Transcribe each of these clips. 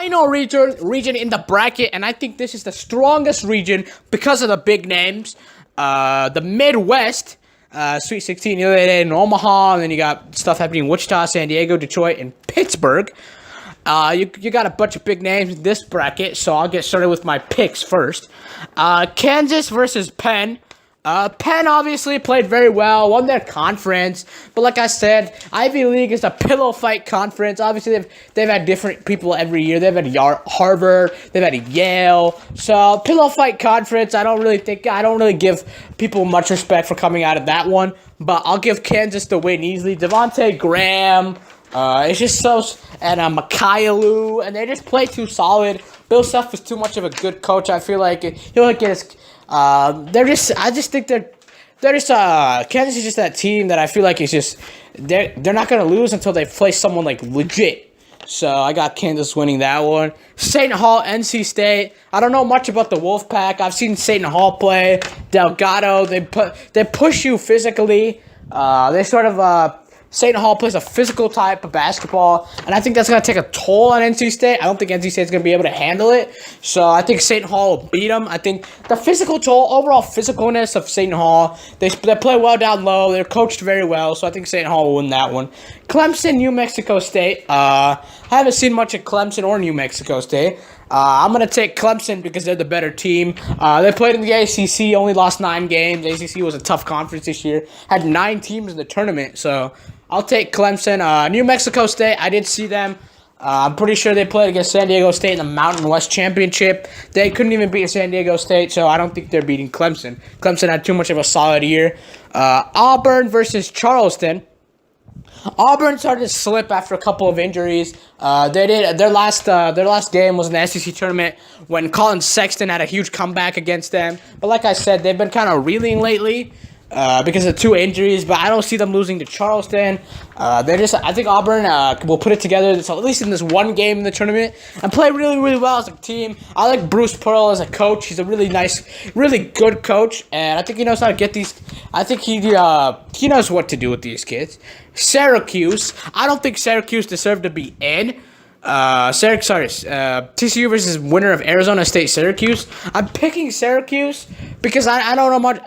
final region in the bracket, and I think this is the strongest region because of the big names. The Midwest, Sweet 16, UAA, and Omaha, and then you got stuff happening in Wichita, San Diego, Detroit, and Pittsburgh. You got a bunch of big names in this bracket, so I'll get started with my picks first. Kansas versus Penn. Penn obviously played very well, won their conference, but like I said, Ivy League is a pillow fight conference. Obviously, they've had different people every year. They've had Harvard, they've had Yale, so pillow fight conference. I don't really give people much respect for coming out of that one, but I'll give Kansas the win easily. Devontae Graham, it's just so, and Mikhailou, and they just play too solid. Bill Self is too much of a good coach. I feel like he'll get his. Kansas is just that team that I feel like is just they're not gonna lose until they play someone like legit. So I got Kansas winning that one. Seton Hall, NC State. I don't know much about the Wolfpack. I've seen Seton Hall play. Delgado. They push you physically. Seton Hall plays a physical type of basketball, and I think that's going to take a toll on NC State. I don't think NC State's going to be able to handle it, so I think Seton Hall will beat them. I think the physical toll, overall physicalness of Seton Hall, they play well down low. They're coached very well, so I think Seton Hall will win that one. Clemson, New Mexico State. I haven't seen much of Clemson or New Mexico State. I'm going to take Clemson because they're the better team. They played in the ACC, only lost 9 games. The ACC was a tough conference this year. Had 9 teams in the tournament, so I'll take Clemson. New Mexico State, I did see them. I'm pretty sure they played against San Diego State in the Mountain West Championship. They couldn't even beat San Diego State, so I don't think they're beating Clemson. Clemson had too much of a solid year. Auburn versus Charleston. Auburn started to slip after a couple of injuries. Their last game was in the SEC tournament when Colin Sexton had a huge comeback against them. But like I said, they've been kind of reeling lately because of 2 injuries. But I don't see them losing to Charleston. I think Auburn will put it together, at least in this one game in the tournament, and play really, really well as a team. I like Bruce Pearl as a coach. He's a really nice, really good coach, and I think he knows how to get these. I think he knows what to do with these kids. Syracuse. I don't think Syracuse deserved to be in. TCU versus winner of Arizona State Syracuse. I'm picking Syracuse because I don't know much.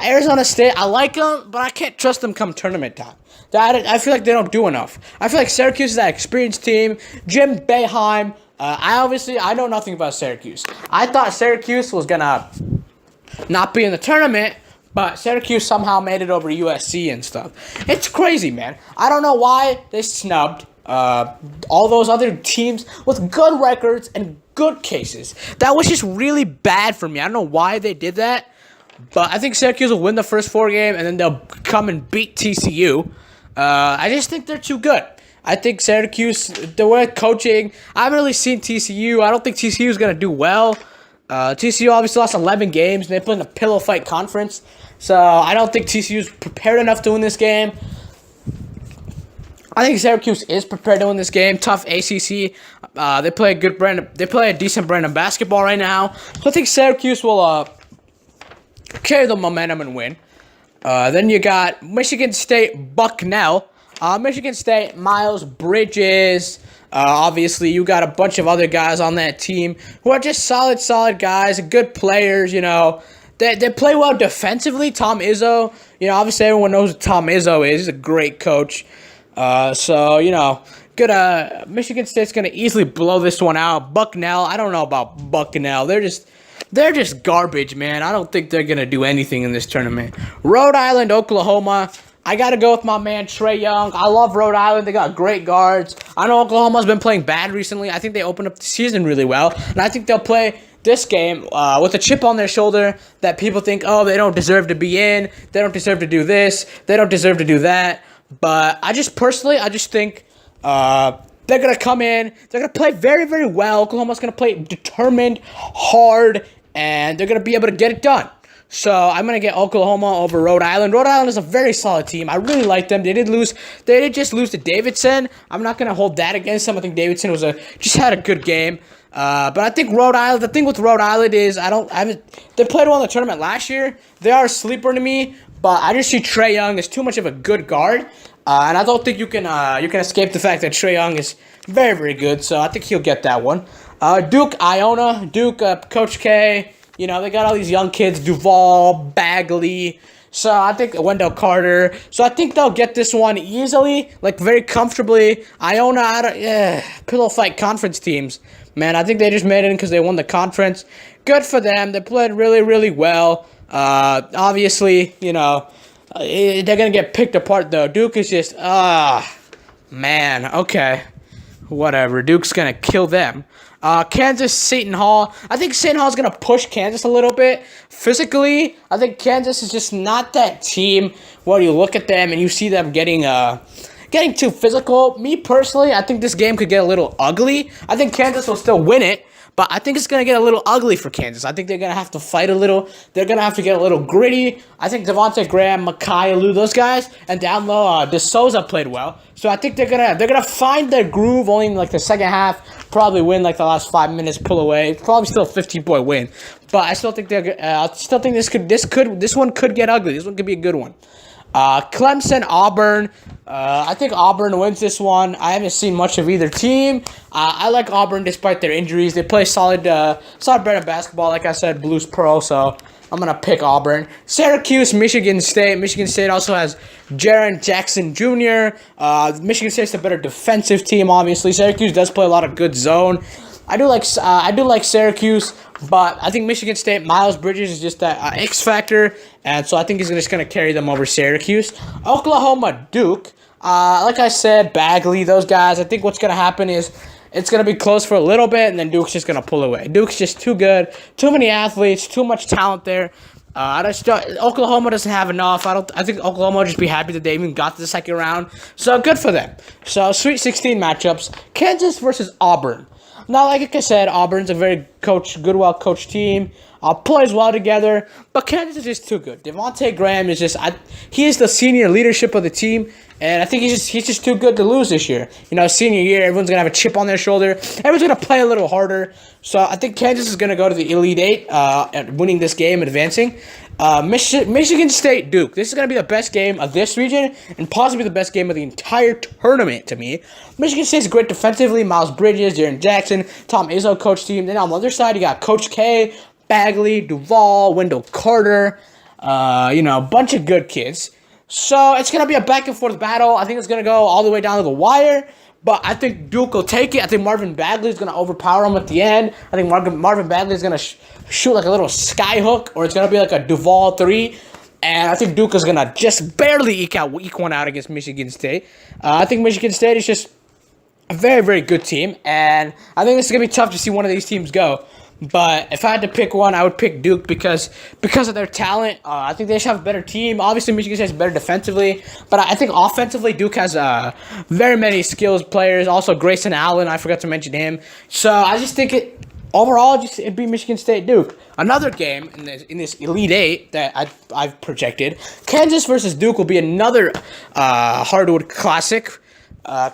Arizona State, I like them, but I can't trust them come tournament time. I feel like they don't do enough. I feel like Syracuse is that experienced team. Jim Boeheim. I know nothing about Syracuse. I thought Syracuse was gonna not be in the tournament, but Syracuse somehow made it over USC and stuff. It's crazy, man. I don't know why they snubbed all those other teams with good records and good cases. That was just really bad for me. I don't know why they did that, but I think Syracuse will win the first 4 games, and then they'll come and beat TCU. I just think they're too good. I think Syracuse, the way coaching, I haven't really seen TCU. I don't think TCU is going to do well. TCU obviously lost 11 games, and they play in a pillow fight conference. So I don't think TCU is prepared enough to win this game. I think Syracuse is prepared to win this game. Tough ACC. They play a decent brand of basketball right now. So I think Syracuse will carry the momentum and win. Then you got Michigan State, Bucknell. Michigan State, Miles Bridges. Obviously, you got a bunch of other guys on that team who are just solid guys, good players, you know. They play well defensively. Tom Izzo, you know, obviously everyone knows who Tom Izzo is. He's a great coach. So, you know, good. Michigan State's going to easily blow this one out. Bucknell, I don't know about Bucknell. They're just garbage, man. I don't think they're going to do anything in this tournament. Rhode Island, Oklahoma. I got to go with my man, Trae Young. I love Rhode Island. They got great guards. I know Oklahoma's been playing bad recently. I think they opened up the season really well. And I think they'll play this game with a chip on their shoulder that people think, oh, they don't deserve to be in. They don't deserve to do this. They don't deserve to do that. But I just think they're going to come in. They're going to play very, very well. Oklahoma's going to play determined, hard, and they're going to be able to get it done. So I'm going to get Oklahoma over Rhode Island. Rhode Island is a very solid team. I really like them. They did just lose to Davidson. I'm not going to hold that against them. I think Davidson just had a good game. But I think Rhode Island, the thing with Rhode Island is they played well in the tournament last year. They are a sleeper to me, but I just see Trae Young as too much of a good guard. And I don't think you can escape the fact that Trae Young is Very, very good. So I think he'll get that one. Duke, Iona, Duke, Coach K. They got all these young kids, Duval, Bagley. So I think Wendell Carter. So I think they'll get this one easily, like very comfortably. Iona, pillow fight conference teams. Man, I think they just made it in because they won the conference. Good for them. They played really, really well. Obviously, they're going to get picked apart, though. Duke is just, man, okay. Whatever. Duke's going to kill them. Kansas, Seton Hall. I think Seton Hall's going to push Kansas a little bit. Physically, I think Kansas is just not that team where you look at them and you see them getting too physical. Me, personally, I think this game could get a little ugly. I think Kansas will still win it. But I think it's going to get a little ugly for Kansas. I think they're going to have to fight a little. They're going to have to get a little gritty. I think Devontae Graham, Mekhi Alou, those guys, and down low, De Souza played well. So I think they're gonna find their groove only in like the second half. Probably win like the last 5 minutes, pull away. Probably still a 15-point win. But I still think this one could get ugly. This one could be a good one. Clemson, Auburn. I think Auburn wins this one. I haven't seen much of either team. I like Auburn despite their injuries. They play solid brand of basketball. Like I said, Blues Pro, so I'm going to pick Auburn. Syracuse, Michigan State. Michigan State also has Jaren Jackson Jr. Michigan State's a better defensive team, obviously. Syracuse does play a lot of good zone. I do like Syracuse, but I think Michigan State, Miles Bridges is just that X factor, and so I think he's just going to carry them over Syracuse. Oklahoma, Duke. Like I said, Bagley, those guys. I think what's going to happen is it's going to be close for a little bit, and then Duke's just going to pull away. Duke's just too good, too many athletes, too much talent there. Oklahoma doesn't have enough. I think Oklahoma will just be happy that they even got to the second round. So good for them. So Sweet 16 matchups: Kansas versus Auburn. Now, like I said, Auburn's a very well-coached team. Plays well together, but Kansas is just too good. Devontae Graham is he is the senior leadership of the team, and I think he's just too good to lose this year. Senior year, everyone's gonna have a chip on their shoulder. Everyone's gonna play a little harder. So I think Kansas is gonna go to the Elite Eight, and winning this game, advancing. Michigan State, Duke. This is going to be the best game of this region and possibly the best game of the entire tournament to me. Michigan State's great defensively. Miles Bridges, Jaren Jackson, Tom Izzo coach team. Then on the other side, you got Coach K, Bagley, Duval, Wendell Carter. A bunch of good kids. So it's going to be a back and forth battle. I think it's going to go all the way down to the wire. But I think Duke will take it. I think Marvin Bagley is going to overpower him at the end. I think Marvin Bagley is going to shoot like a little sky hook, or it's going to be like a Duval 3. And I think Duke is going to just barely eke one out against Michigan State. I think Michigan State is just a very, very good team. And I think this is going to be tough to see one of these teams go. But if I had to pick one, I would pick Duke because of their talent. I think they should have a better team. Obviously, Michigan State is better defensively. But I think offensively, Duke has very many skills players. Also, Grayson Allen, I forgot to mention him. So I just think it'd be Michigan State Duke. Another game in this Elite Eight that I've projected, Kansas versus Duke will be another hardwood classic.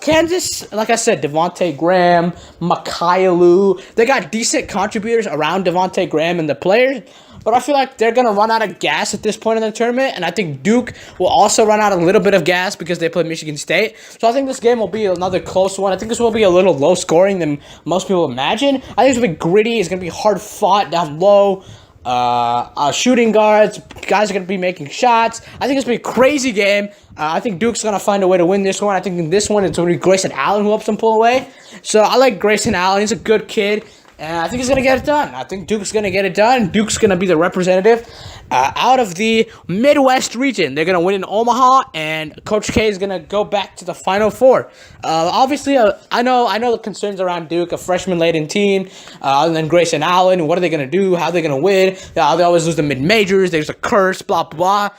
Kansas, like I said, Devontae Graham, Mekhi Alou, they got decent contributors around Devontae Graham and the players, but I feel like they're going to run out of gas at this point in the tournament, and I think Duke will also run out a little bit of gas because they play Michigan State. So I think this game will be another close one. I think this will be a little low scoring than most people imagine. I think it's going to be gritty. It's going to be hard fought down low. Shooting guards, guys are going to be making shots. I think it's going to be a crazy game. I think Duke's going to find a way to win this one. I think in this one, it's going to be Grayson Allen who helps them pull away. So I like Grayson Allen. He's a good kid. And I think he's going to get it done. I think Duke's going to get it done. Duke's going to be the representative out of the Midwest region. They're going to win in Omaha, and Coach K is going to go back to the Final Four. Obviously, I know the concerns around Duke, a freshman-laden team, and then Grayson Allen. What are they going to do? How are they going to win? They always lose the mid-majors. There's a curse, blah, blah.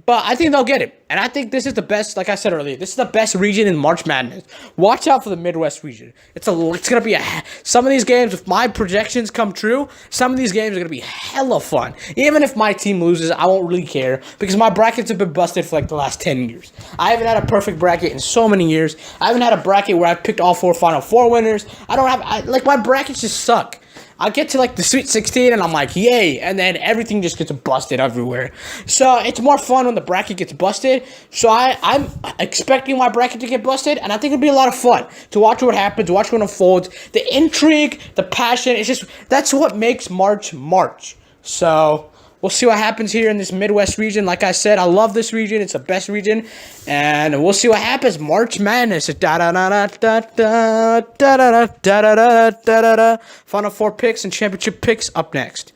But I think they'll get it. And I think this is the best, like I said earlier, this is the best region in March Madness. Watch out for the Midwest region. It's going to be some of these games, if my projections come true, some of these games are going to be hella fun. Even if my team loses, I won't really care because my brackets have been busted for like the last 10 years. I haven't had a perfect bracket in so many years. I haven't had a bracket where I picked all 4 Final Four winners. My brackets just suck. I'll get to like the Sweet 16 and I'm like, yay, and then everything just gets busted everywhere. So it's more fun when the bracket gets busted. So I'm expecting my bracket to get busted, and I think it'll be a lot of fun to watch what happens, to watch what unfolds. The intrigue, the passion, that's what makes March March. So we'll see what happens here in this Midwest region. Like I said, I love this region. It's the best region. And we'll see what happens. March Madness. Final four picks and championship picks up next.